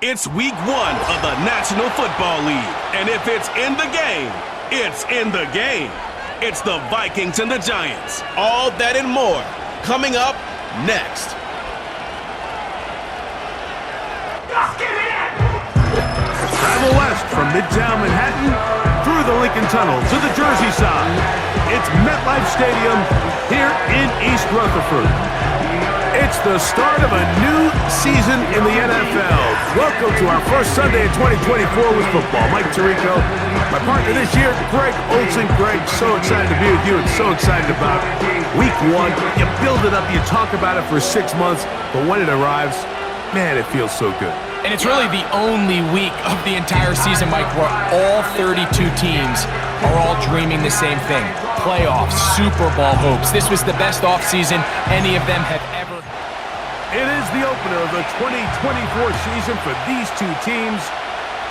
It's week 1 of the National Football League. And if it's in the game, it's in the game. It's the Vikings and the Giants. All that and more coming up next. Travel west from Midtown Manhattan through the Lincoln Tunnel to the Jersey side. It's MetLife Stadium here in East Rutherford. It's the start of a new season in the NFL. Welcome to our first Sunday in 2024 with football. Mike Tirico, my partner this year, Greg Olsen. Greg, so excited to be with you and so excited about week 1. You build it up, you talk about it for 6 months, but when it arrives, man, it feels so good. And it's really the only week of the entire season, Mike, where all 32 teams are all dreaming the same thing. Playoffs, Super Bowl hopes. This was the best offseason any of them have ever. It is the opener of the 2024 season for these two teams.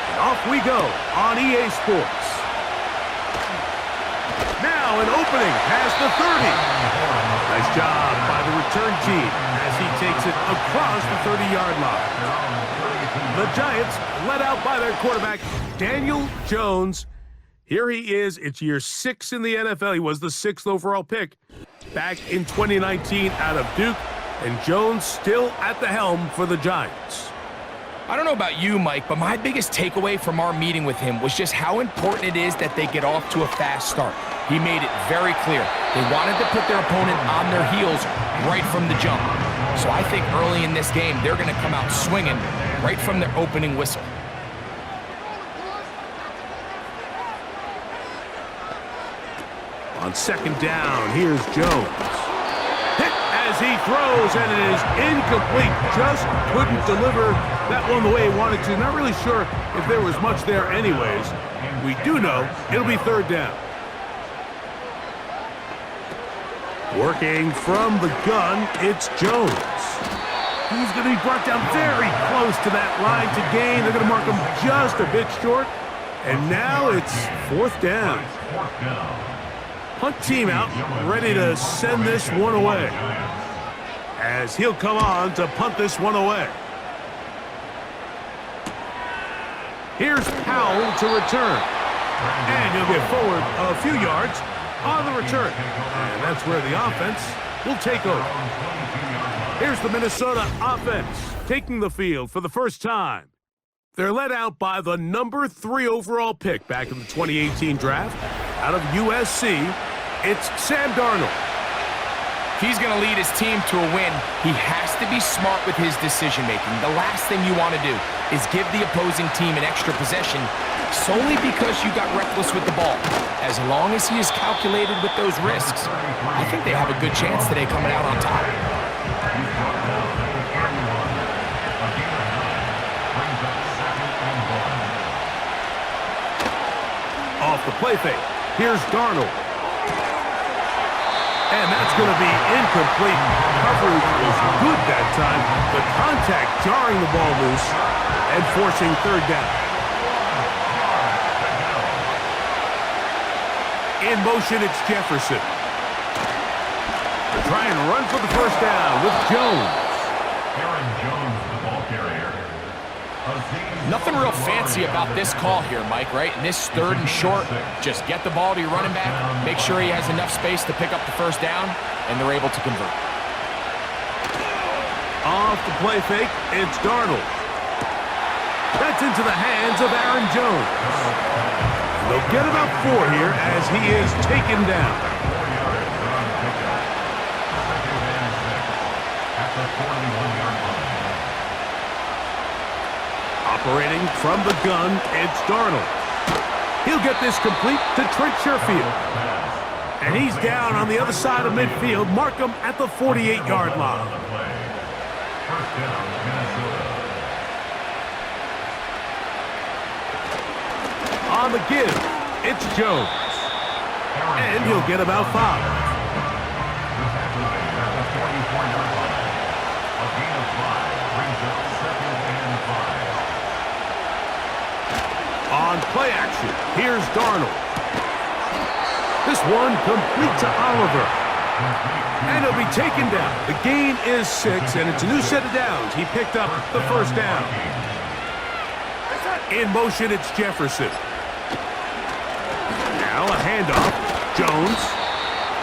And off we go on EA Sports. Now an opening past the 30. Nice job by the return team as he takes it across the 30-yard line. The Giants led out by their quarterback, Daniel Jones. Here he is. It's year 6 in the NFL. He was the 6th overall pick back in 2019 out of Duke. And Jones still at the helm for the Giants. I don't know about you, Mike, but my biggest takeaway from our meeting with him was just how important it is that they get off to a fast start. He made it very clear. They wanted to put their opponent on their heels right from the jump. So I think early in this game, they're going to come out swinging right from their opening whistle. On second down, here's Jones. Hit as he throws, and it is incomplete. Just couldn't deliver that one the way he wanted to. Not really sure if there was much there anyways. We do know it'll be third down. Working from the gun, it's Jones. He's going to be brought down very close to that line to gain. They're going to mark him just a bit short. And now it's fourth down. Punt team out, ready to send this one away. As he'll come on to punt this one away. Here's Powell to return. And he'll get forward a few yards on the return. And that's where the offense will take over. Here's the Minnesota offense taking the field for the first time. They're led out by the number 3 overall pick back in the 2018 draft out of USC. It's Sam Darnold. If he's going to lead his team to a win, he has to be smart with his decision-making. The last thing you want to do is give the opposing team an extra possession solely because you got reckless with the ball. As long as he is calculated with those risks, I think they have a good chance today coming out on top. Off the play fake, here's Darnold. And that's going to be incomplete. Coverage was good that time. The contact jarring the ball loose and forcing third down. In motion, it's Jefferson. They're trying to run for the first down with Jones. Aaron Jones, the ball carrier. Nothing real fancy about this call here, Mike, right? In this third and short, just get the ball to your running back, make sure he has enough space to pick up the first down, and they're able to convert. Off the play fake, it's Darnold. That's into the hands of Aaron Jones. They'll get about 4 here as he is taken down. Operating from the gun, it's Darnold. He'll get this complete to Trent Sherfield. And he's down on the other side of midfield. Mark him at the 48-yard line. On the give, it's Jones. And he'll get about 5. On play action, here's Darnold. This one complete to Oliver. And he'll be taken down. The gain is 6, and it's a new set of downs. He picked up the first down. In motion, it's Jefferson. Now a handoff. Jones.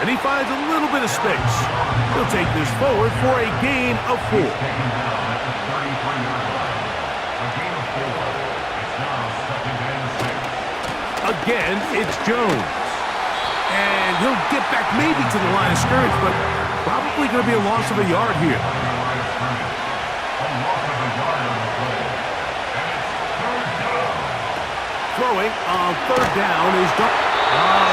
And he finds a little bit of space. He'll take this forward for a gain of 4. Taken down at the 33-yard line. A gain of 4. It's now second and 6. Again, it's Jones. And he'll get back maybe to the line of scrimmage, but probably going to be a loss of a yard here. Throwing on third down is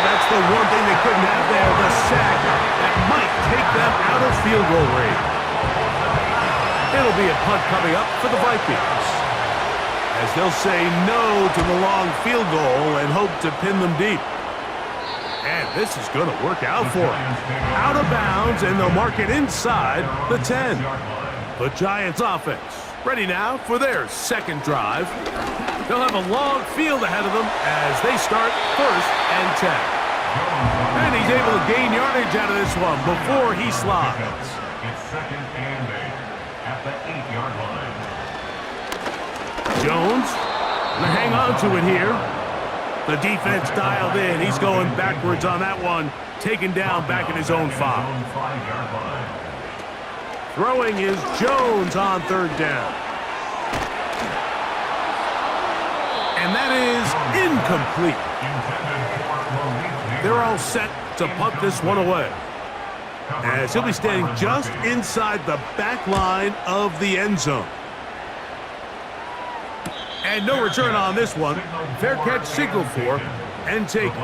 that's the one thing they couldn't have there, the sack that might take them out of field goal range. It'll be a punt coming up for the Vikings, as they'll say no to the long field goal and hope to pin them deep. And this is going to work out for them. Out of bounds, and they'll mark it inside the 10. The Giants offense ready now for their second drive. They'll have a long field ahead of them as they start first and 10. And he's able to gain yardage out of this one before he slides. It's second and 8 at the 8-yard line. Jones going to hang on to it here. The defense dialed in. He's going backwards on that one. Taken down back in his own 5. Throwing is Jones on third down. And that is incomplete. They're all set to punt this one away, as he'll be standing just inside the back line of the end zone. And no return on this one. Fair catch signaled for and taken.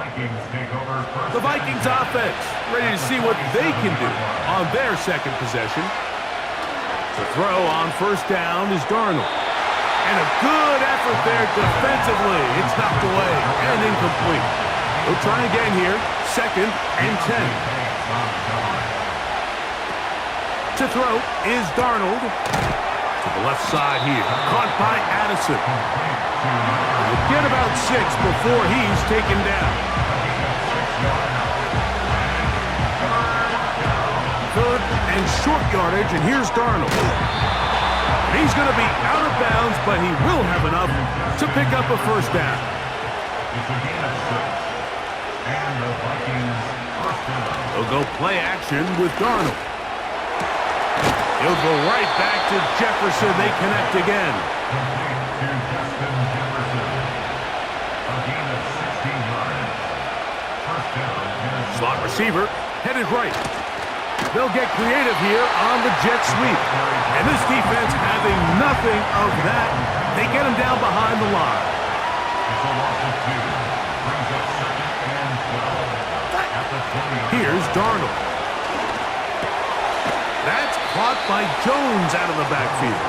The Vikings offense ready to see what they can do on their second possession. The throw on first down is Darnold. And a good effort there defensively. It's knocked away and incomplete. We'll try again here. Second and 10. To throw is Darnold. To the left side here. Caught by Addison. We'll get about 6 before he's taken down. Third and short yardage, and here's Darnold. He's going to be out of bounds, but he will have enough to pick up a first down. It's a gain of 6. And the Vikings first down. They'll go play action with Darnold. He'll go right back to Jefferson. They connect again. Complete to Justin Jefferson. A gain of 16 yards. First down. Slot receiver headed right. They'll get creative here on the jet sweep. And this defense having nothing of that. They get him down behind the line. It's a loss of 2. Brings up second and 12. At the 20. Here's Darnold. That's caught by Jones out of the backfield.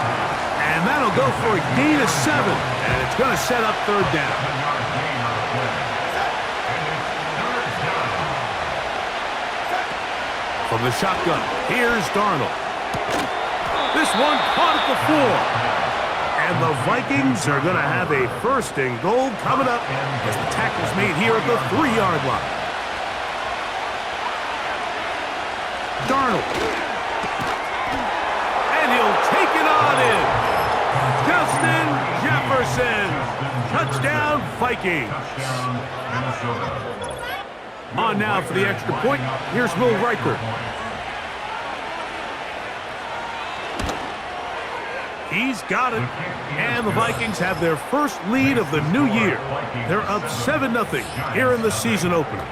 And that'll go for a gain of 7. And it's going to set up third down. 7-yard gain on the play. And it's third down. From the shotgun, here's Darnold. This one caught at the 4. And the Vikings are going to have a first and goal coming up as the tackle's made here at the 3-yard line. Darnold. And he'll take it on in. Justin Jefferson. Touchdown, Vikings. Touchdown, Minnesota. On now for the extra point. Here's Will Riker. He's got it. And the Vikings have their first lead of the new year. They're up 7-0 here in the season opener.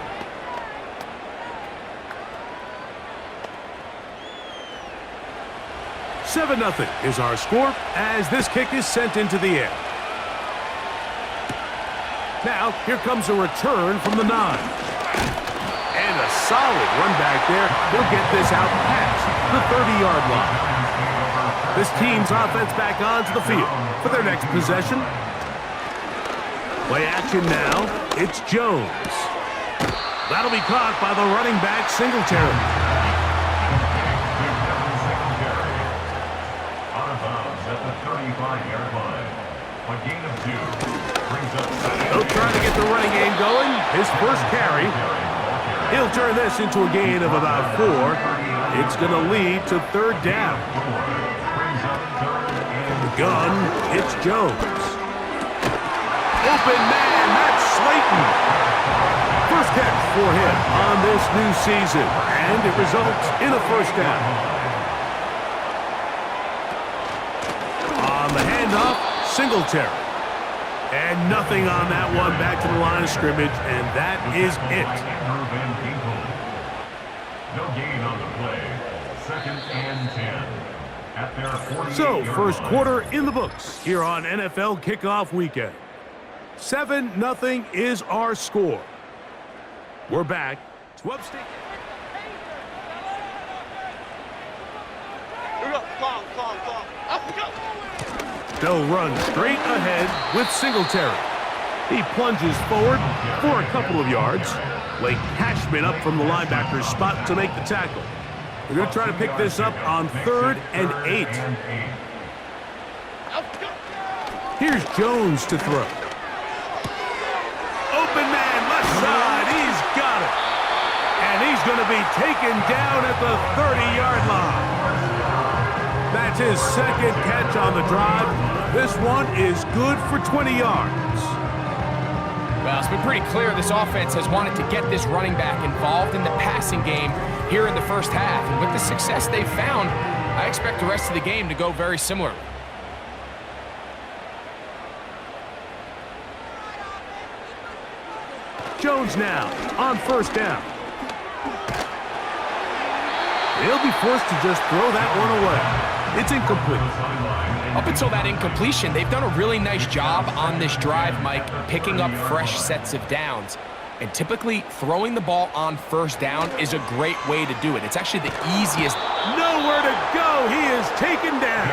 "7-0 is our score as this kick is sent into the air. Now, here comes a return from the 9. And a solid run back there. He'll get this out past the 30-yard line. This team's offense back onto the field for their next possession. Play action now. It's Jones. That'll be caught by the running back, Singletary. Out of bounds at the 35-yard line. A gain of 2. Brings up They'll try to get the running game going. His first carry. He'll turn this into a gain of about 4. It's going to lead to third down. Gun, it's Jones. Open man, that's Slayton. First catch for him on this new season, and it results in a first down. On the handoff, Singletary. And nothing on that one, back to the line of scrimmage, and that is it. No gain on the play. 2nd and 10. At their 48-yard So, first line. quarter in the books here on NFL Kickoff Weekend. 7-0 is our score. We're back to upstate. They'll run straight ahead with Singletary. He plunges forward for a couple of yards. Blake Cashman up from the linebacker's spot to make the tackle. They're going to try to pick this up on 3rd and 8. Here's Jones to throw. Open man, left side, he's got it. And he's going to be taken down at the 30-yard line. That's his 2nd catch on the drive. This one is good for 20 yards. Well, it's been pretty clear this offense has wanted to get this running back involved in the passing game here in the first half. And with the success they've found, I expect the rest of the game to go very similar. Jones now on first down. He'll be forced to just throw that one away. It's incomplete. Up until that incompletion, they've done a really nice job on this drive, Mike, picking up fresh sets of downs. And typically, throwing the ball on first down is a great way to do it. It's actually the easiest. Nowhere to go. He is taken down.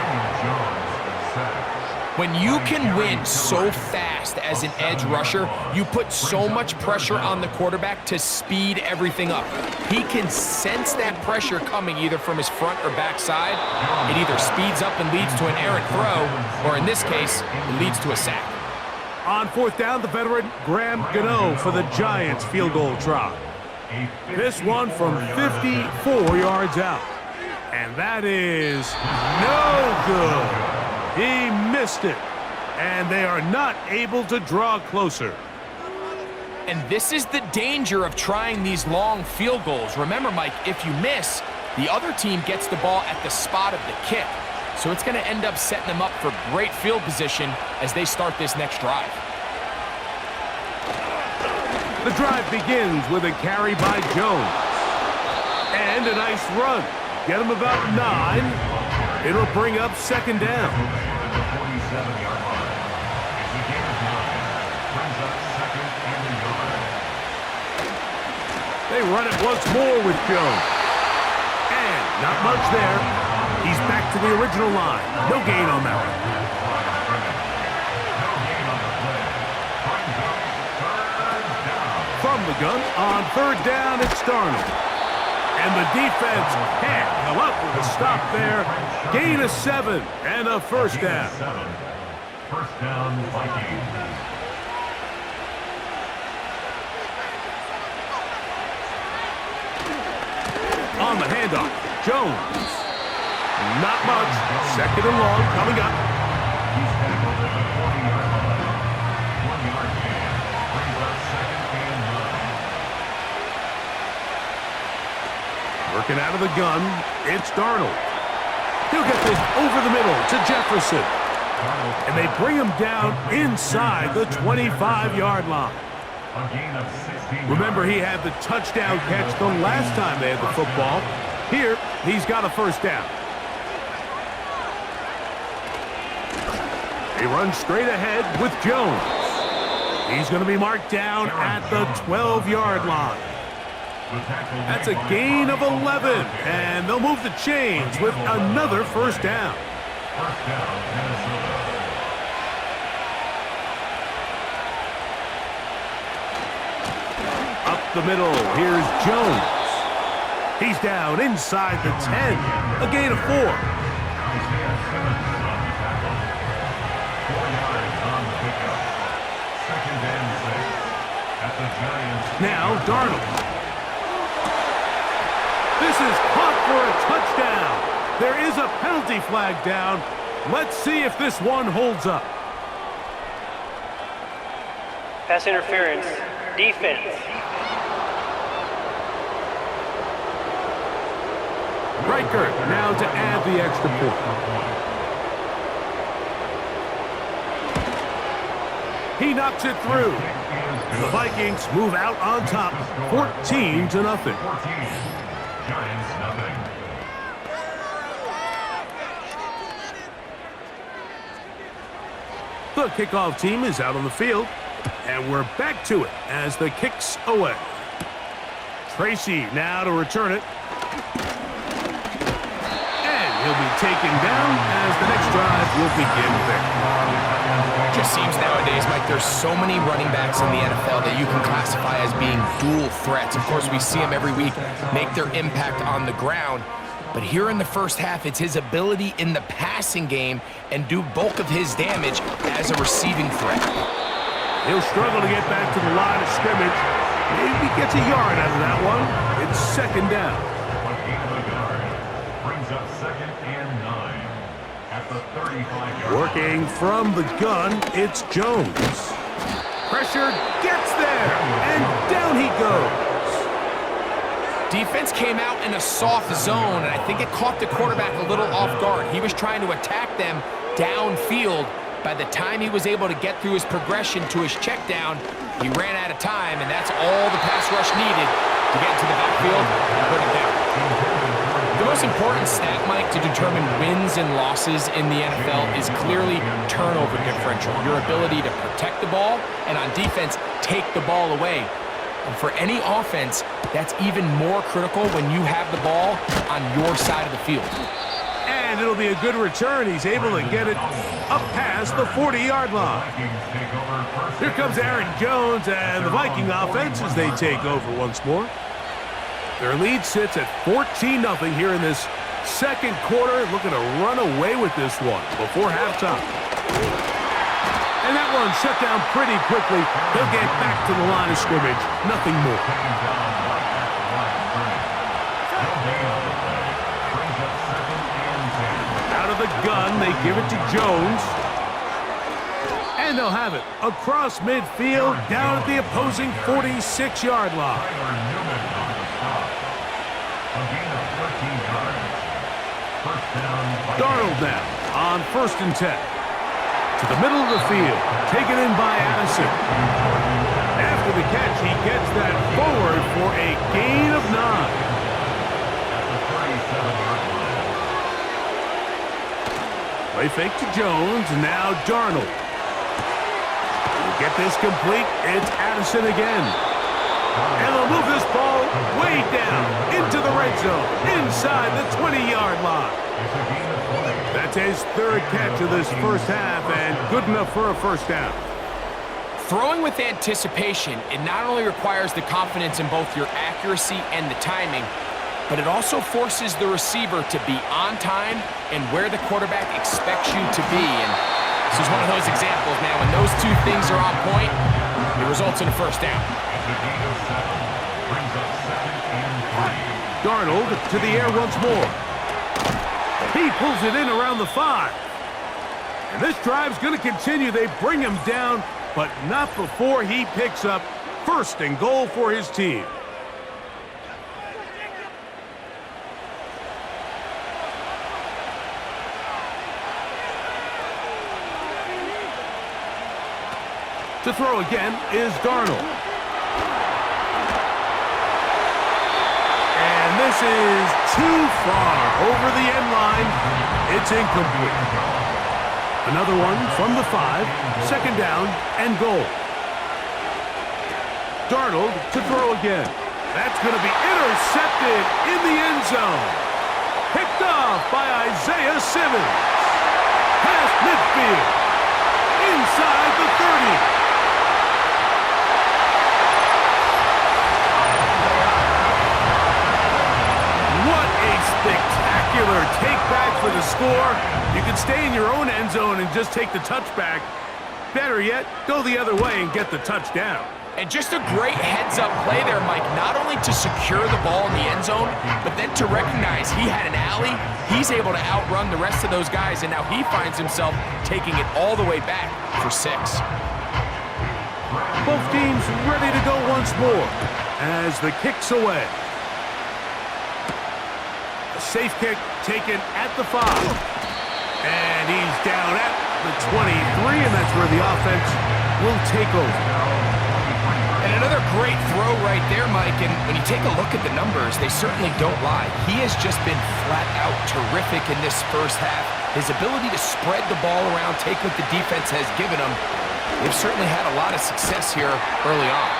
When you can win so fast as an edge rusher, you put so much pressure on the quarterback to speed everything up. He can sense that pressure coming either from his front or back side. It either speeds up and leads to an errant throw, or in this case, it leads to a sack. On 4th down, the veteran Graham Gano for the Giants field goal try. This one from 54 yards out. And that is no good. He missed it. And they are not able to draw closer. And this is the danger of trying these long field goals. Remember, Mike, if you miss, the other team gets the ball at the spot of the kick. So it's going to end up setting them up for great field position as they start this next drive. The drive begins with a carry by Jones. And a nice run. Get him about 9. It'll bring up 2nd down. They run it once more with Jones. And not much there. He's back to the original line. No gain on that one. From the gun, on 3rd down, it's Darnold. And the defense can't come up with a stop there. Gain of 7 and a first down. First down, Vikings. On the handoff, Jones. Not much. 2nd and long coming up. He's tackled at the 40-yard line. 1-yard gain. Brings up 2nd and 9. Working out of the gun, it's Darnold. He'll get this over the middle to Jefferson. And they bring him down inside the 25-yard line. A gain of 16. Remember, he had the touchdown catch the last time they had the football. Here, he's got a first down. They run straight ahead with Jones. He's going to be marked down at the 12-yard line. That's a gain of 11, and they'll move the chains with another first down. First down, Minnesota. Up the middle, here's Jones. He's down inside the 10, a gain of 4. Isaiah Simmons on the tackle. 4 yards on the pickup. 2nd and 6 at the Giants. Now Darnold. This is caught for a touchdown. There is a penalty flag down. Let's see if this one holds up. Pass interference. Defense. Riker now to add the extra point. He knocks it through. The Vikings move out on top, 14-0. Giants nothing. The kickoff team is out on the field, and we're back to it as the kick's away. Tracy now to return it. And he'll be taken down as the next drive will begin there. Just seems nowadays, Mike, there's so many running backs in the NFL that you can classify as being dual threats. Of course, we see them every week make their impact on the ground. But here in the first half, it's his ability in the passing game and do bulk of his damage as a receiving threat. He'll struggle to get back to the line of scrimmage. Maybe gets a yard out of that one. It's second down. But gain of a yard brings up 2nd and 9 at the 35-yard line. Working from the gun, it's Jones. Pressure gets there, and down he goes. Defense came out in a soft zone, and I think it caught the quarterback a little off guard. He was trying to attack them downfield. By the time he was able to get through his progression to his check down, he ran out of time, and that's all the pass rush needed to get into the backfield and put it down. The most important stat, Mike, to determine wins and losses in the NFL is clearly turnover differential, your ability to protect the ball, and on defense, take the ball away. And for any offense, that's even more critical when you have the ball on your side of the field. And it'll be a good return. He's able to get it up past the 40-yard line. Here comes Aaron Jones and the Viking offense as they take over once more. Their lead sits at 14-0 here in this second quarter. Looking to run away with this one before halftime. And that one shut down pretty quickly. He'll get back to the line of scrimmage. Nothing more. Out of the gun, they give it to Jones. And they'll have it across midfield, down at the opposing 46-yard line. Darnold now on 1st and 10. To the middle of the field, taken in by Addison. After the catch, he gets that forward for a gain of 9. Play fake to Jones, and now Darnold. To get this complete, it's Addison again. And they'll move this ball way down into the red zone, inside the 20-yard line. That's his 3rd catch of this first half, and good enough for a first down. Throwing with anticipation, it not only requires the confidence in both your accuracy and the timing, but it also forces the receiver to be on time and where the quarterback expects you to be. And this is one of those examples, man. When those two things are on point, it results in a first down. Darnold to the air once more. He pulls it in around the 5. And this drive's going to continue. They bring him down, but not before he picks up 1st and goal for his team. To throw again is Darnold. And this is too far over the end line. It's incomplete. Another one from the 5, 2nd down and goal. Darnold to throw again. That's going to be intercepted in the end zone. Picked off by Isaiah Simmons. Past midfield. Inside the 30. Spectacular take back for the score. You can stay in your own end zone and just take the touchback. Better yet, go the other way and get the touchdown. And just a great heads-up play there, Mike, not only to secure the ball in the end zone, but then to recognize he had an alley. He's able to outrun the rest of those guys, and now he finds himself taking it all the way back for 6. Both teams ready to go once more as the kick's away. A safe kick taken at the 5. And he's down at the 23, and that's where the offense will take over. And another great throw right there, Mike. And when you take a look at the numbers, they certainly don't lie. He has just been flat out terrific in this first half. His ability to spread the ball around, take what the defense has given him, they've certainly had a lot of success here early on.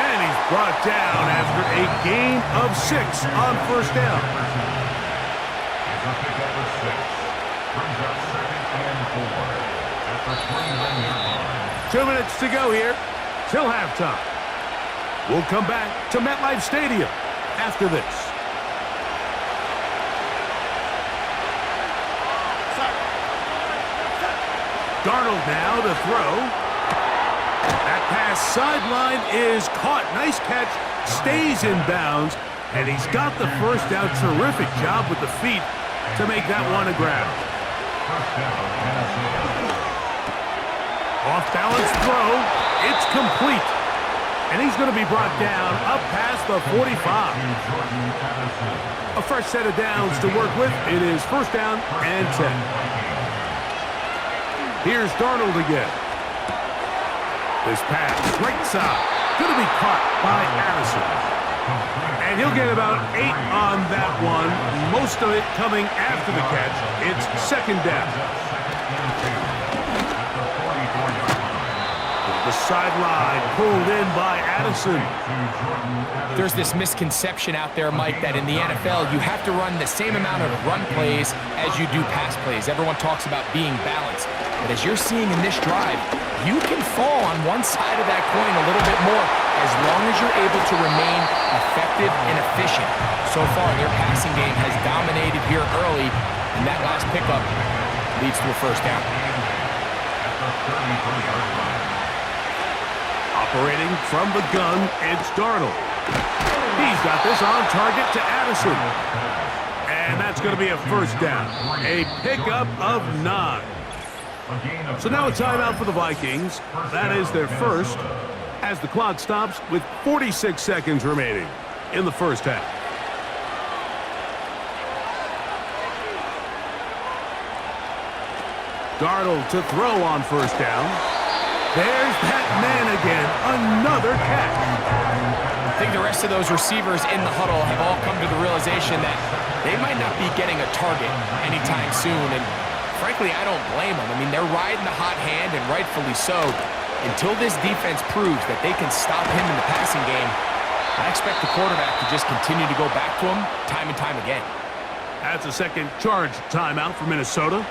And he's brought down after a gain of 6 on first down. It's a pickup of 6. Brings up 2nd and 4 at the 21-yard line. 2 minutes to go here till halftime. We'll come back to MetLife Stadium after this. Darnold now to throw. That pass sideline is caught. Nice catch. Stays in bounds. And he's got the first down. Terrific job with the feet to make that one a grab. Off balance throw. It's complete. And he's going to be brought down up past the 45. A fresh set of downs to work with. It is first down and 10. Here's Darnold again. This pass, right side, going to be caught by Addison. And he'll get about 8 on that one, most of it coming after the catch. It's second down. The sideline pulled in by Addison. There's this misconception out there, Mike, that in the NFL, you have to run the same amount of run plays as you do pass plays. Everyone talks about being balanced. But as you're seeing in this drive, you can fall on one side of that coin a little bit more as long as you're able to remain effective and efficient. So far, their passing game has dominated here early, and that last pickup leads to a first down. Operating from the gun, it's Darnold. He's got this on target to Addison. And that's going to be a first down. A pickup of 9. So now a timeout for the Vikings. That is their first, as the clock stops with 46 seconds remaining in the first half. Darnold to throw on first down. There's that man again, another catch. I think the rest of those receivers in the huddle have all come to the realization that they might not be getting a target anytime soon, and frankly, I don't blame them. I mean, they're riding the hot hand, and rightfully so. Until this defense proves that they can stop him in the passing game, I expect the quarterback to just continue to go back to him time and time again. That's a second charge timeout for Minnesota.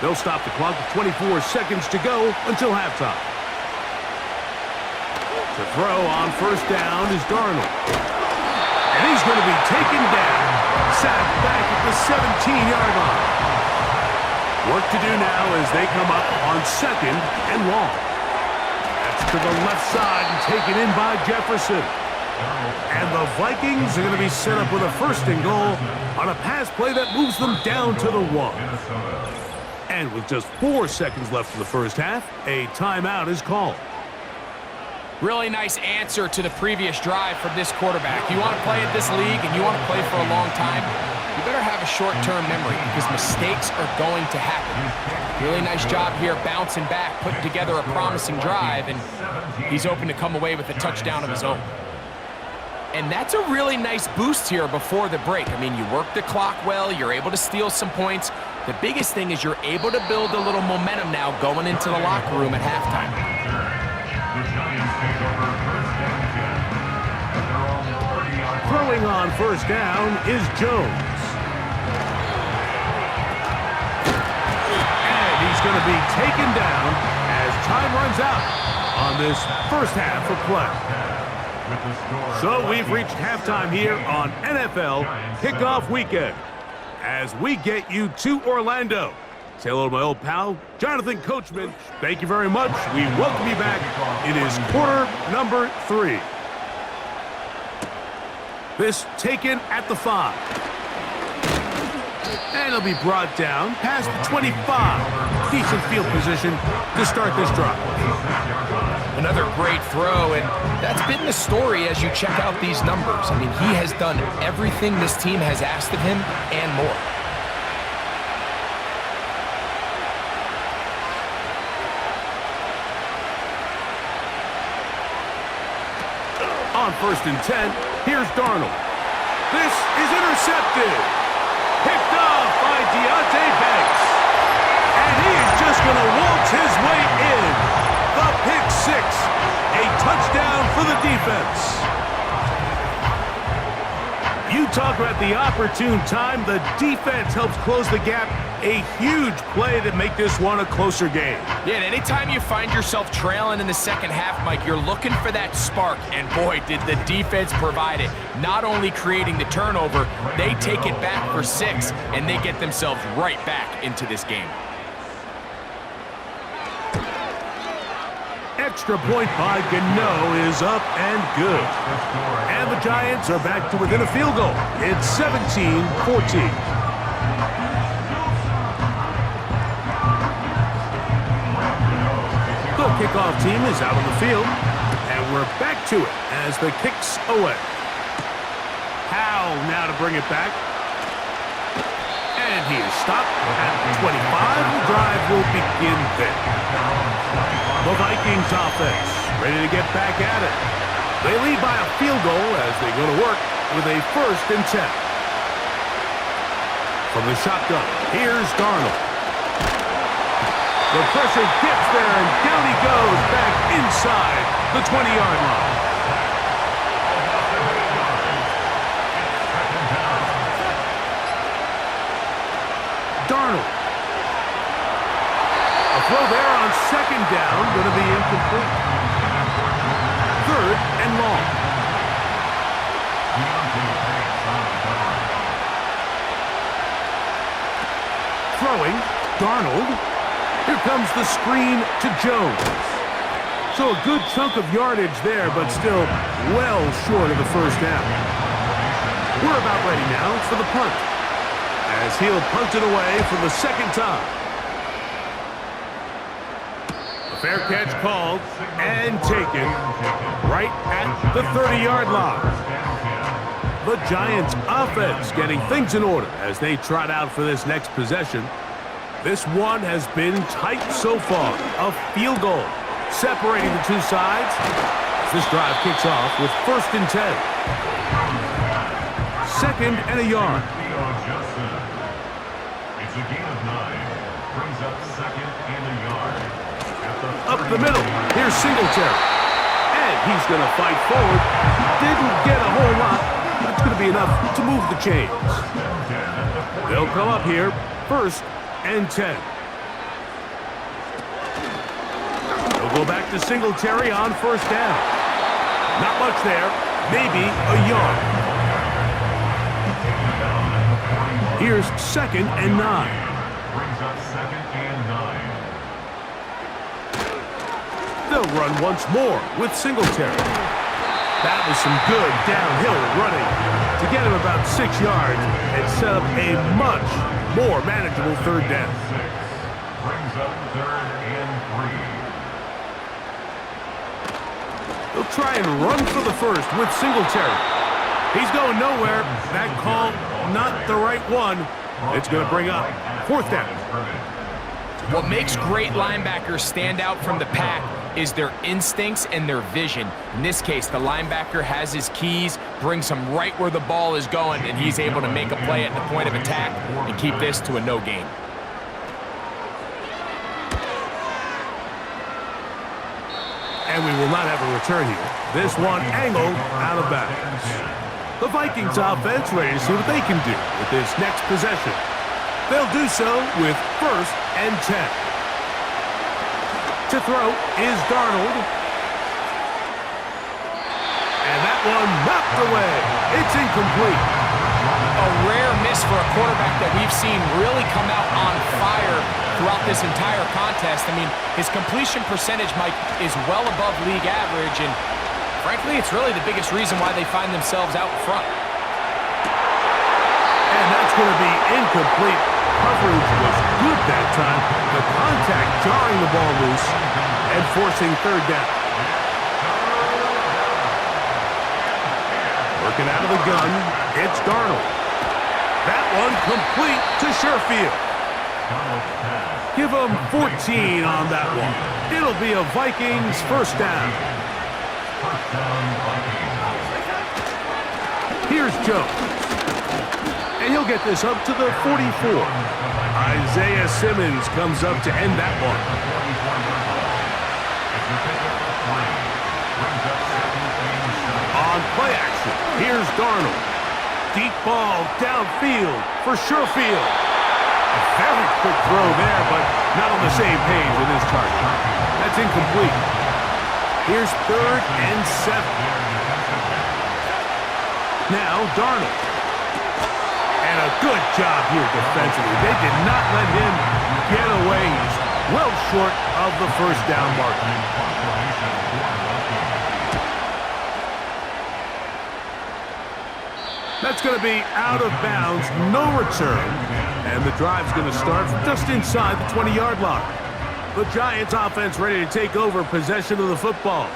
They'll stop the clock with 24 seconds to go until halftime. To throw on first down is Darnold. And he's going to be taken down. Sacked back at the 17-yard line. Work to do now as they come up on second and long. That's to the left side and taken in by Jefferson. And the Vikings are going to be set up with a first and goal on a pass play that moves them down to the 1. And with just 4 seconds left in the first half, a timeout is called. Really nice answer to the previous drive from this quarterback. You want to play at this league and you want to play for a long time, you better have a short-term memory because mistakes are going to happen. Really nice job here bouncing back, putting together a promising drive, and he's open to come away with a touchdown of his own. And that's a really nice boost here before the break. I mean, you work the clock well, you're able to steal some points. The biggest thing is you're able to build a little momentum now going into the locker room at halftime. Throwing on first down is Jones. And he's going to be taken down as time runs out on this first half of play. So we've reached halftime here on NFL Kickoff Weekend as we get you to Orlando. Say hello to my old pal, Jonathan Coachman. Thank you very much. We welcome you back. It is quarter number 3. This taken at the 5. And it'll be brought down past the 25. Decent field position to start this drive. Another great throw, and that's been the story as you check out these numbers. I mean, he has done everything this team has asked of him and more. On 1st and 10, here's Darnold. This is intercepted. Picked off by Deontay Banks. And he is just going to waltz his way in. The pick six. A touchdown for the defense. You talk about the opportune time. The defense helps close the gap. A huge play to make this one a closer game. Yeah, and anytime you find yourself trailing in the second half, Mike, you're looking for that spark. And boy, did the defense provide it. Not only creating the turnover, they take it back for 6, and they get themselves right back into this game. Extra point by Gano is up and good. And the Giants are back to within a field goal. It's 17-14. The kickoff team is out on the field. And we're back to it as the kick's away. Howell now to bring it back. And he is stopped at 25. The drive will begin then. The Vikings offense ready to get back at it. They lead by a field goal as they go to work with a 1st and 10. From the shotgun, here's Darnold. The pressure gets there, and down he goes back inside the 20-yard line. Darnold. A throw there on 2nd down, going to be incomplete. 3rd and long. Throwing, Darnold. Here comes the screen to Jones. So a good chunk of yardage there, but still well short of the 1st down. We're about ready now for the punt, as he'll punt it away for the 2nd time. A fair catch called and taken right at the 30-yard line. The Giants offense getting things in order as they trot out for this next possession. This one has been tight so far. A field goal separating the two sides. This drive kicks off with 1st and 10. 2nd and a yard. It's a gain of 9. Brings up 2nd and a yard. Up the middle. Here's Singletary. And he's going to fight forward. Didn't get a whole lot, but it's going to be enough to move the chains. They'll come up here 1st and 10. They'll go back to Singletary on 1st down. Not much there. Maybe a yard. Here's 2nd and 9. Brings up 2nd and 9. They'll run once more with Singletary. That was some good downhill running to get him about 6 yards and set up a much more manageable 3rd down. Brings up 3rd and 3. They'll try and run for the 1st with Singletary. He's going nowhere. That call, not the right one. It's going to bring up 4th down. What makes great linebackers stand out from the pack is their instincts and their vision. In this case, the linebacker has his keys, brings him right where the ball is going, and he's able to make a play at the point of attack and keep this to a no gain. And we will not have a return here. This one angled out of bounds. The Vikings offense ready to see what they can do with this next possession. They'll do so with 1st and 10. To throw is Darnold. And that one knocked away. It's incomplete. A rare miss for a quarterback that we've seen really come out on fire throughout this entire contest. I mean, his completion percentage, Mike, is well above league average, and frankly, it's really the biggest reason why they find themselves out front. And that's going to be incomplete. Coverage was good that time. The contact jarring the ball loose and forcing 3rd down. Working out of the gun, it's Darnold. That one complete to Sherfield. Give him 14 on that one. It'll be a Vikings first down. Here's Jones. And he'll get this up to the 44. Isaiah Simmons comes up to end that one. On play action, here's Darnold. Deep ball downfield for Sherfield. A very quick throw there, but not on the same page with his target. That's incomplete. Here's 3rd and 7. Now Darnold. And a good job here defensively. They did not let him get away. He's well short of the first down marker. That's going to be out of bounds, no return. And the drive's going to start just inside the 20-yard line. The Giants offense ready to take over possession of the football.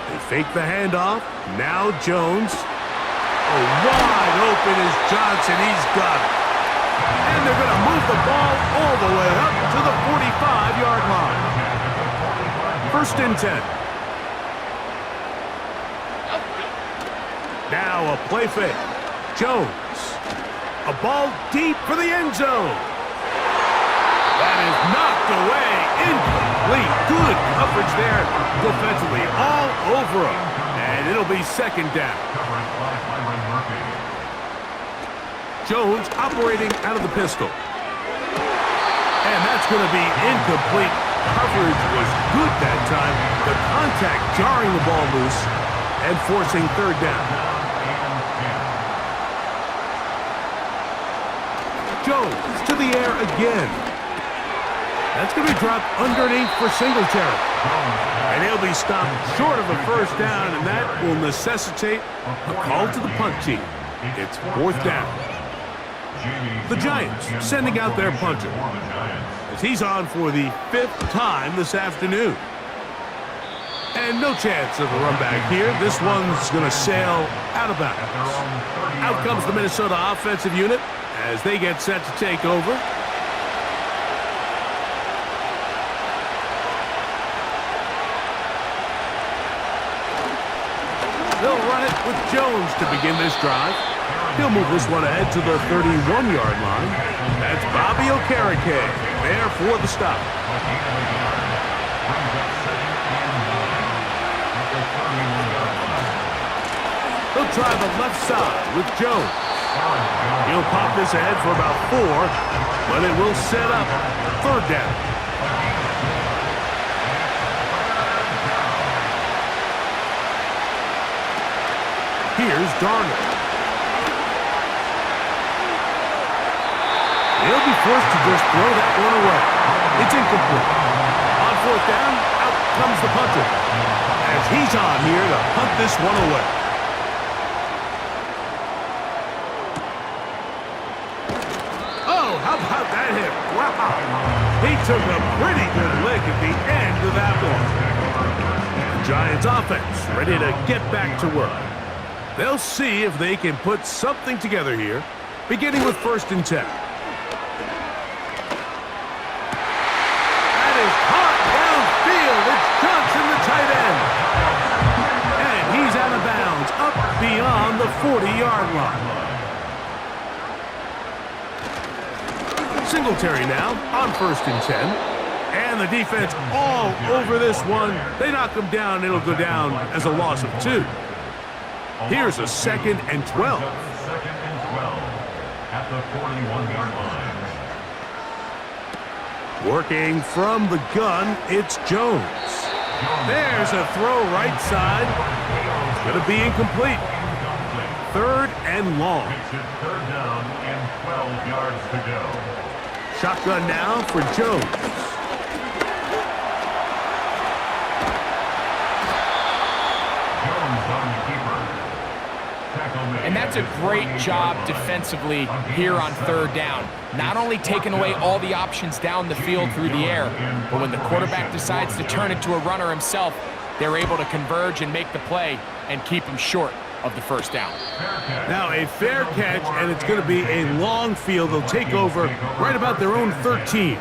They fake the handoff. Now Jones. Oh, wide open is Johnson. He's got it. And they're going to move the ball all the way up to the 45-yard line. 1st and 10. Now a play fake. Jones. A ball deep for the end zone. That is knocked away. Incomplete. Good coverage there defensively. All over him. And it'll be 2nd down. Jones operating out of the pistol. And that's going to be incomplete. Coverage was good that time. The contact jarring the ball loose and forcing 3rd down. Jones to the air again. That's going to be dropped underneath for Singletary. And he'll be stopped short of a first down, and that will necessitate a call to the punt team. It's 4th down. The Giants sending out their punter, as he's on for the 5th time this afternoon. And no chance of a run back here. This one's going to sail out of bounds. Out comes the Minnesota offensive unit as they get set to take over. They'll run it with Jones to begin this drive. He'll move this one ahead to the 31-yard line. That's Bobby Okereke there for the stop. He'll try the left side with Jones. He'll pop this ahead for about 4, but it will set up 3rd down. Here's Darnold. He'll be forced to just throw that one away. It's incomplete. On 4th down, out comes the punter, as he's on here to punt this one away. How about that hit? Wow. He took a pretty good lick at the end of that one. The Giants offense ready to get back to work. They'll see if they can put something together here, beginning with 1st and 10. That is caught downfield. It's Johnson, the tight end. And he's out of bounds, up beyond the 40-yard line. Singletary now on 1st and 10. And the defense all over this one. They knock him down. It'll go down as a loss of 2. Here's a 2nd and 12. 2nd and 12 at the 41-yard line. Working from the gun, it's Jones. There's a throw right side. It's going to be incomplete. 3rd and long. Makes it 3rd down and 12 yards to go. Shotgun now for Jones. Jones on the keeper. And that's a great job defensively here on 3rd down. Not only taking away all the options down the field through the air, but when the quarterback decides to turn it to a runner himself, They're able to converge and make the play and keep them short of the first down. Now a fair catch, and it's going to be a long field. They'll take over right about their own 13.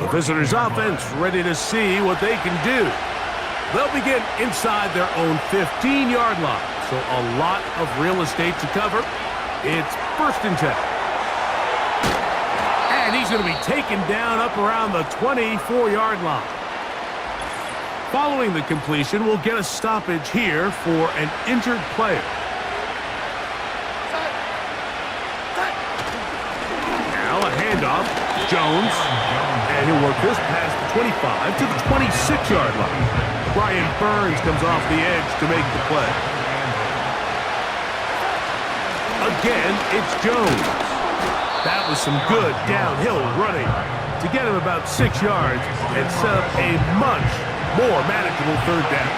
The visitors' offense ready to see what they can do. They'll begin inside their own 15-yard line, so a lot of real estate to cover. It's 1st and 10. And he's going to be taken down up around the 24-yard line. Following the completion, we'll get a stoppage here for an injured player. Now a handoff. Jones. And he'll work this past the 25 to the 26-yard line. Brian Burns comes off the edge to make the play. Again, it's Jones. That was some good downhill running to get him about 6 yards and set up a much more manageable 3rd down.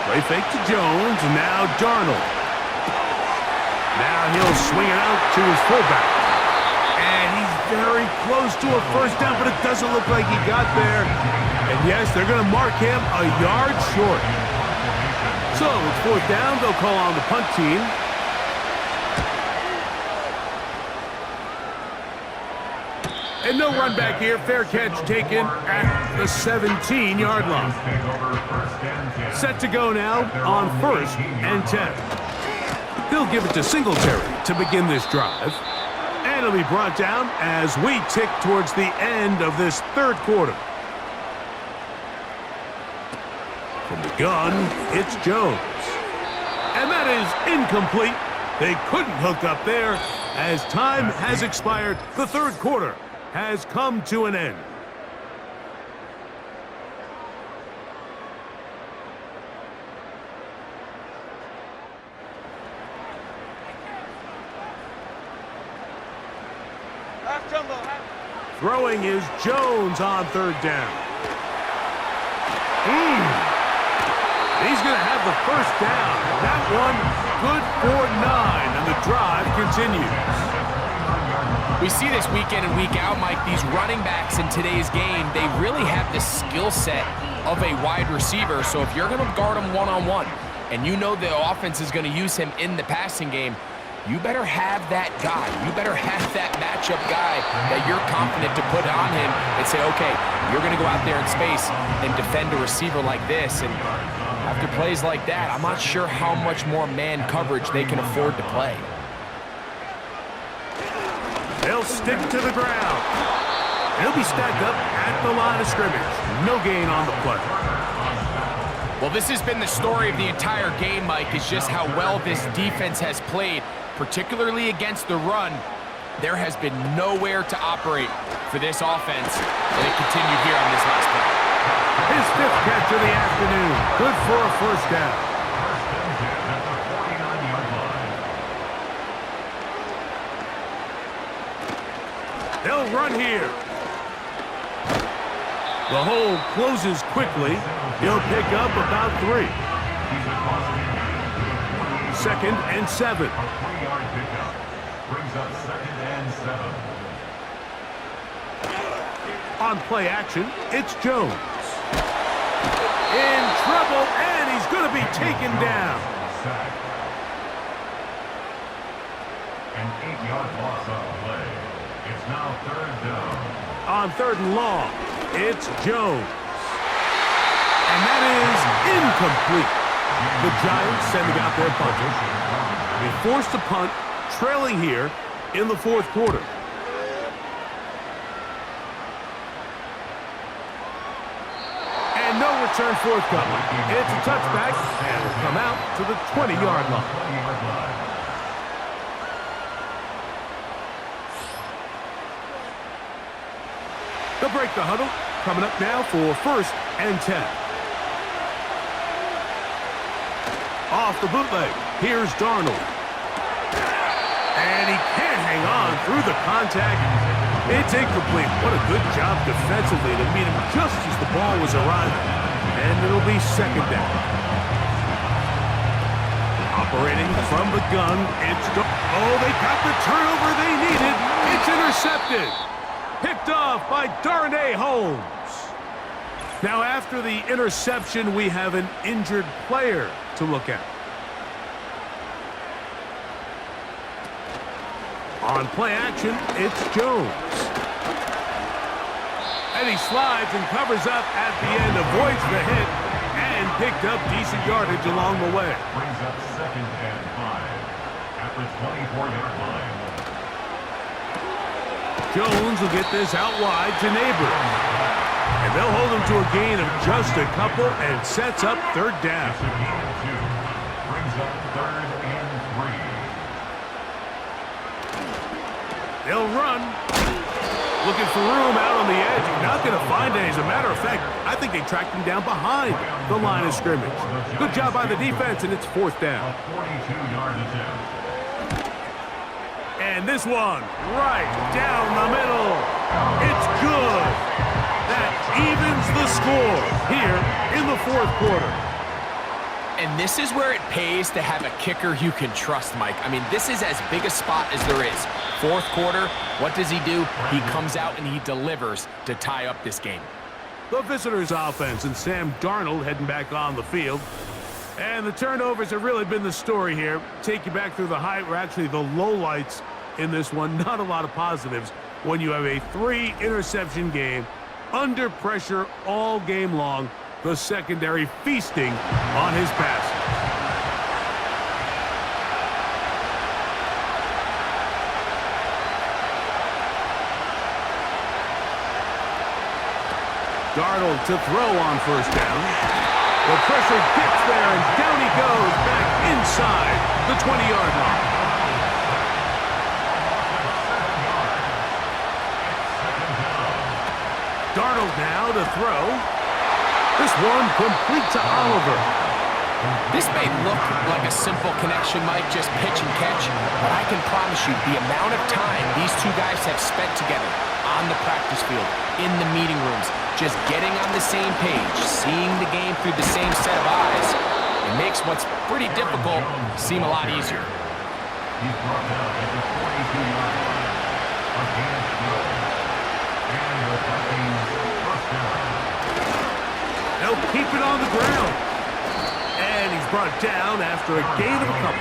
Play fake to Jones, now Darnold. Now he'll swing it out to his fullback. And he's very close to a 1st down, but it doesn't look like he got there. And yes, they're going to mark him a yard short. So it's 4th down. They'll call on the punt team. And no run back here. Fair catch taken at the 17-yard line. Set to go now on 1st and 10. They'll give it to Singletary to begin this drive. And it'll be brought down as we tick towards the end of this 3rd quarter. From the gun, it's Jones. And that is incomplete. They couldn't hook up there as time has expired. The 3rd quarter has come to an end. Throwing is Jones on 3rd down. He's going to have the 1st down. That one good for 9, and the drive continues. We see this week in and week out, Mike, these running backs in today's game, they really have the skill set of a wide receiver. So if you're going to guard him one-on-one, and you know the offense is going to use him in the passing game, you better have that guy. You better have that matchup guy that you're confident to put on him and say, okay, you're going to go out there in space and defend a receiver like this. And after plays like that, I'm not sure how much more man coverage they can afford to play. They'll stick to the ground. He'll be stacked up at the line of scrimmage. No gain on the play. Well, this has been the story of the entire game, Mike, is just how well this defense has played, particularly against the run. There has been nowhere to operate for this offense, and it continued here on this last play. His 5th catch of the afternoon. Good for a 1st down. They'll run here. The hole closes quickly. He'll pick up about 3. 2nd and 7. 3-yard pickup brings up 2nd and 7. On play action, it's Jones. In trouble, and he's going to be taken down. Sack. An 8-yard loss on the play. It's now 3rd down. On 3rd and long, it's Jones. And that is incomplete. The Giants sending out their punter. They forced a punt, trailing here in the 4th quarter. And no return forthcoming. It's a touchback, and will come out to the 20-yard line. They'll break the huddle. Coming up now for 1st and 10. Off the bootleg. Here's Darnold. And he can't hang on through the contact. It's incomplete. What a good job defensively to meet him just as the ball was arriving. And it'll be 2nd down. Operating from the gun, it's... Oh, they got the turnover they needed. It's intercepted. Picked off by Darnay Holmes. Now, after the interception, we have an injured player to look at. On play action, it's Jones. And he slides and covers up at the end, avoids the hit, and picked up decent yardage along the way. Brings up 2nd and 5 at the 24-yard line. Jones will get this out wide to Neighbors. And they'll hold him to a gain of just a couple and sets up 3rd down. It's a gain of 2. Brings up 3rd and 3. They'll run. Looking for room out on the edge. He's not going to find it. As a matter of fact, I think they tracked him down behind the line of scrimmage. Good job by the defense, and it's 4th down. A 42-yard attempt. And this one, right down the middle. It's good. That evens the score here in the 4th quarter. And this is where it pays to have a kicker you can trust, Mike. I mean, this is as big a spot as there is. 4th quarter, what does he do? He comes out and he delivers to tie up this game. The visitors' offense and Sam Darnold heading back on the field. And the turnovers have really been the story here. Take you back through the actually the lowlights in this one. Not a lot of positives when you have a 3-interception game under pressure all game long. The secondary feasting on his passes. Darnold to throw on 1st down. The pressure gets there, and down he goes back inside the 20-yard line. Darnold now to throw. This one complete to Oliver. This may look like a simple connection, Mike, just pitch and catch, but I can promise you the amount of time these two guys have spent together on the practice field, in the meeting rooms, just getting on the same page, seeing the game through the same set of eyes, it makes what's pretty difficult seem a lot easier. He's brought down at the 42-yard line. A gain of 12. And the Vikings 1st down. They'll keep it on the ground. And he's brought down after a gain of a couple.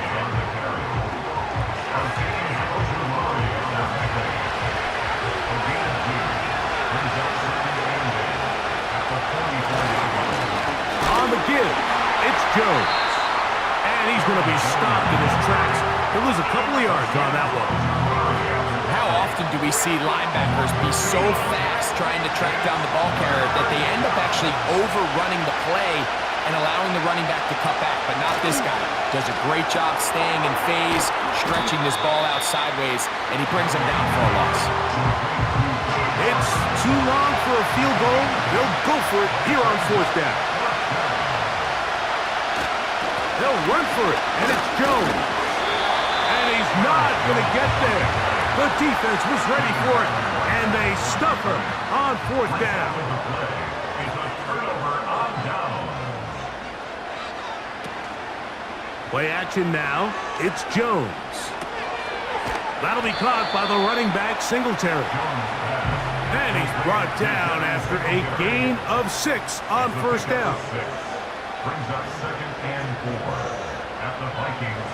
On the give, it's Jones. And he's going to be stopped in his tracks. He'll lose a couple of yards on that one. How often do we see linebackers be so fast trying to track down the ball carrier that they end up actually overrunning the play and allowing the running back to cut back? But not this guy. Does a great job staying in phase, stretching this ball out sideways, and he brings him down for a loss. It's too long for a field goal. They'll go for it here on 4th down. They'll run for it, and it's Jones. And he's not going to get there. The defense was ready for it, and they stuff him on 4th down. It's a turnover on downs. Play action now. It's Jones. That'll be caught by the running back, Singletary. And he's brought down after a gain of 6 on 1st down. Brings up 2nd and 4 at the Vikings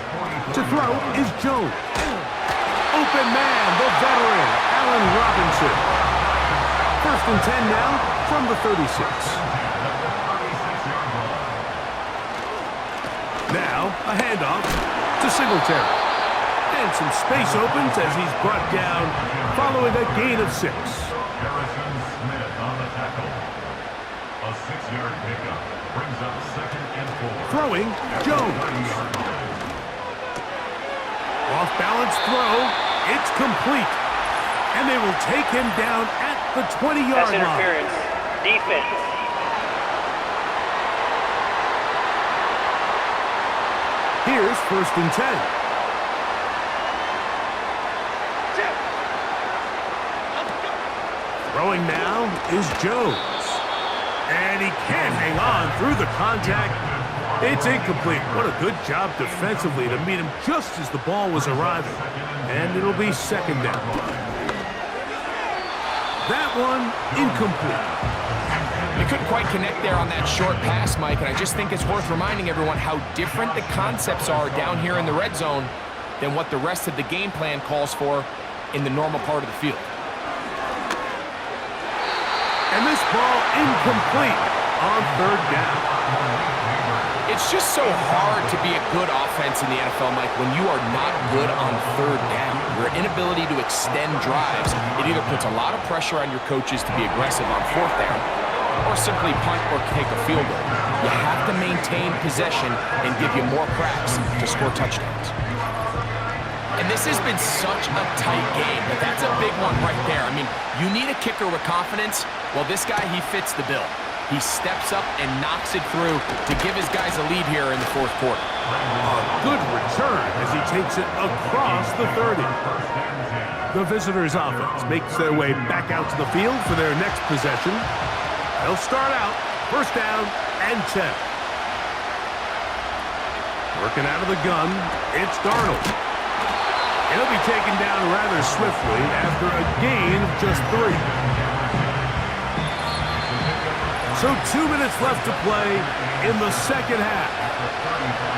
44. To throw is Jones. Open man, the veteran, Allen Robinson. 1st and 10 now from the 36. Now, a handoff to Singletary. And some space opens as he's brought down following a gain of 6. Harrison Smith on the tackle. A 6-yard pickup brings up 2nd and 4. Throwing, Jones. Off-balance throw. It's complete. And they will take him down at the 20-yard Pass line. interference. Defense. Here's 1st and 10. Throwing now is Jones. And he can't hang on through the contact. It's incomplete. What a good job defensively to meet him just as the ball was arriving. And it'll be 2nd down. That one incomplete. They couldn't quite connect there on that short pass, Mike, and I just think it's worth reminding everyone how different the concepts are down here in the red zone than what the rest of the game plan calls for in the normal part of the field. And this ball incomplete on third down. It's just so hard to be a good offense in the NFL, Mike, when you are not good on third down. Your inability to extend drives, it either puts a lot of pressure on your coaches to be aggressive on fourth down or simply punt or take a field goal. You have to maintain possession and give you more cracks to score touchdowns. And this has been such a tight game, but that's a big one right there. I mean, you need a kicker with confidence. Well, this guy, he fits the bill. He steps up and knocks it through to give his guys a lead here in the fourth quarter. A good return as he takes it across the 30. The visitors' offense makes their way back out to the field for their next possession. They'll start out first down and 10. Working out of the gun, it's Darnold. He'll be taken down rather swiftly after a gain of just 3. So 2 minutes left to play in the second half.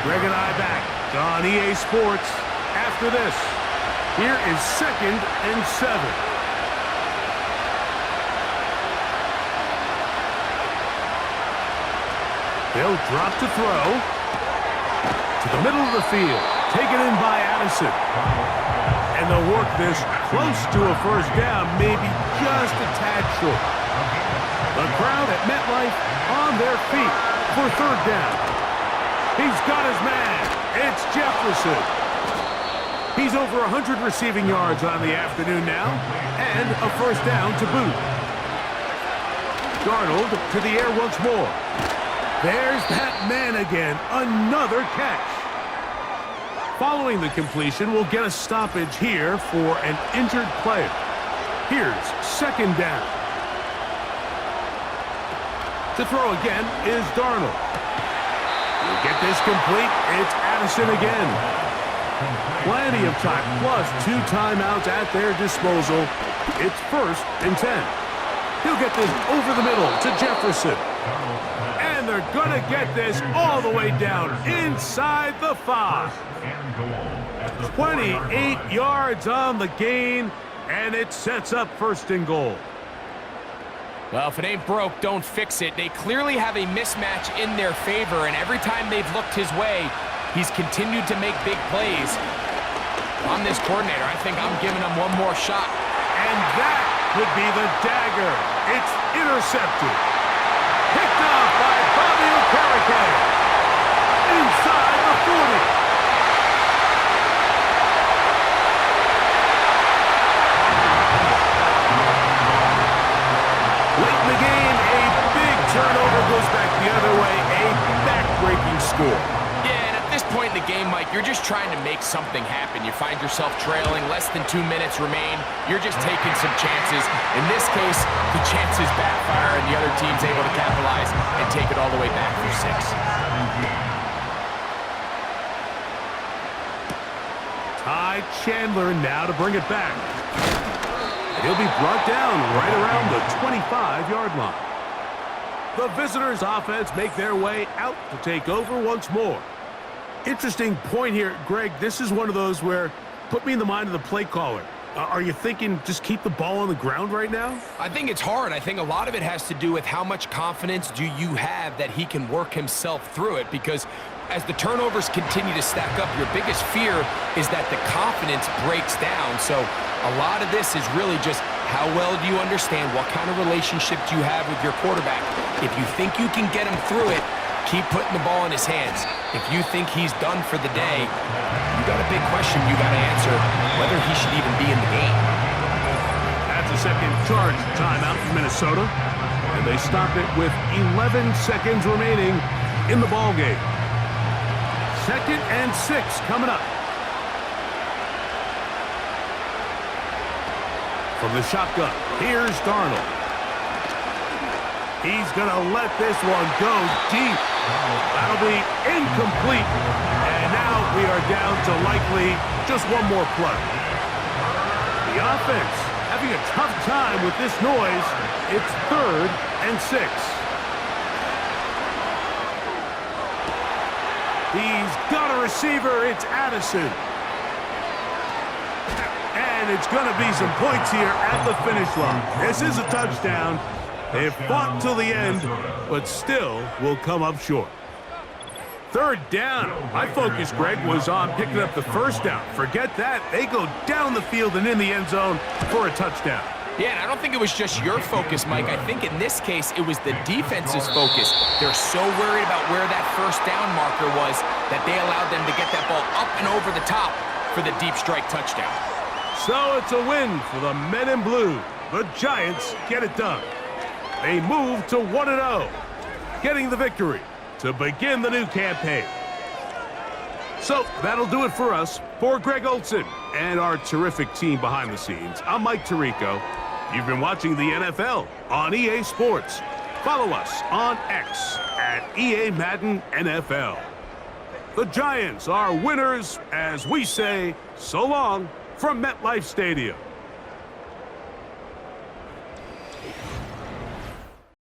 Greg and I back on EA Sports after this. Here is 2nd and 7. They'll drop to throw. To the middle of the field. Taken in by Addison. And they'll work this close to a first down, maybe just a tad short. The crowd at MetLife on their feet for third down. He's got his man. It's Jefferson. He's over 100 receiving yards on the afternoon now, and a first down to boot. Darnold to the air once more. There's that man again. Another catch. Following the completion, we'll get a stoppage here for an injured player. Here's second down. To throw again is Darnold. We'll get this complete. It's Addison again. Plenty of time, plus 2 timeouts at their disposal. It's 1st and 10. He'll get this over the middle to Jefferson. And they're going to get this all the way down inside the 5. 28 yards on the gain, and it sets up 1st and goal. Well, if it ain't broke, don't fix it. They clearly have a mismatch in their favor, and every time they've looked his way, he's continued to make big plays. I'm this coordinator. I think I'm giving him one more shot. And that would be the dagger. It's intercepted. Picked off by Bobby Okereke. Inside the 40. Late in the game, a big turnover goes back the other way. A back-breaking score. Yeah, and at this point in the game, Mike, you're just trying to make something happen. You find yourself trailing, less than 2 minutes remain. You're just taking some chances. In this case, the chances backfire, and the other team's able to capitalize and take it all the way back for 6. Ty Chandler now to bring it back. And he'll be brought down right around the 25-yard line. The visitors' offense make their way out to take over once more. Interesting point here, Greg. This is one of those where, put me in the mind of the play caller. Are you thinking just keep the ball on the ground right now? I think it's hard. I think a lot of it has to do with how much confidence do you have that he can work himself through it, because as the turnovers continue to stack up, your biggest fear is that the confidence breaks down. So a lot of this is really just how well do you understand, what kind of relationship do you have with your quarterback. If you think you can get him through it, keep putting the ball in his hands. If you think he's done for the day, you got a big question you got to answer, whether he should even be in the game. That's a second charge timeout from Minnesota. And they stop it with 11 seconds remaining in the ball game. 2nd and 6 coming up. From the shotgun, here's Darnold. He's going to let this one go deep. That'll be incomplete. And now we are down to likely just one more play. The offense having a tough time with this noise. It's 3rd and 6. He's got a receiver. It's Addison. And it's going to be some points here at the finish line. This is a touchdown. They've fought till the end, but still will come up short. 3rd down. My focus, Greg, was on picking up the 1st down. Forget that. They go down the field and in the end zone for a touchdown. Yeah, and I don't think it was just your focus, Mike. I think in this case, it was the defense's focus. They're so worried about where that 1st down marker was that they allowed them to get that ball up and over the top for the deep strike touchdown. So it's a win for the men in blue. The Giants get it done. They move to 1-0, getting the victory to begin the new campaign. So that'll do it for us. For Greg Olson and our terrific team behind the scenes, I'm Mike Tirico. You've been watching the NFL on EA Sports. Follow us on X at EA Madden NFL. The Giants are winners as we say so long from MetLife Stadium.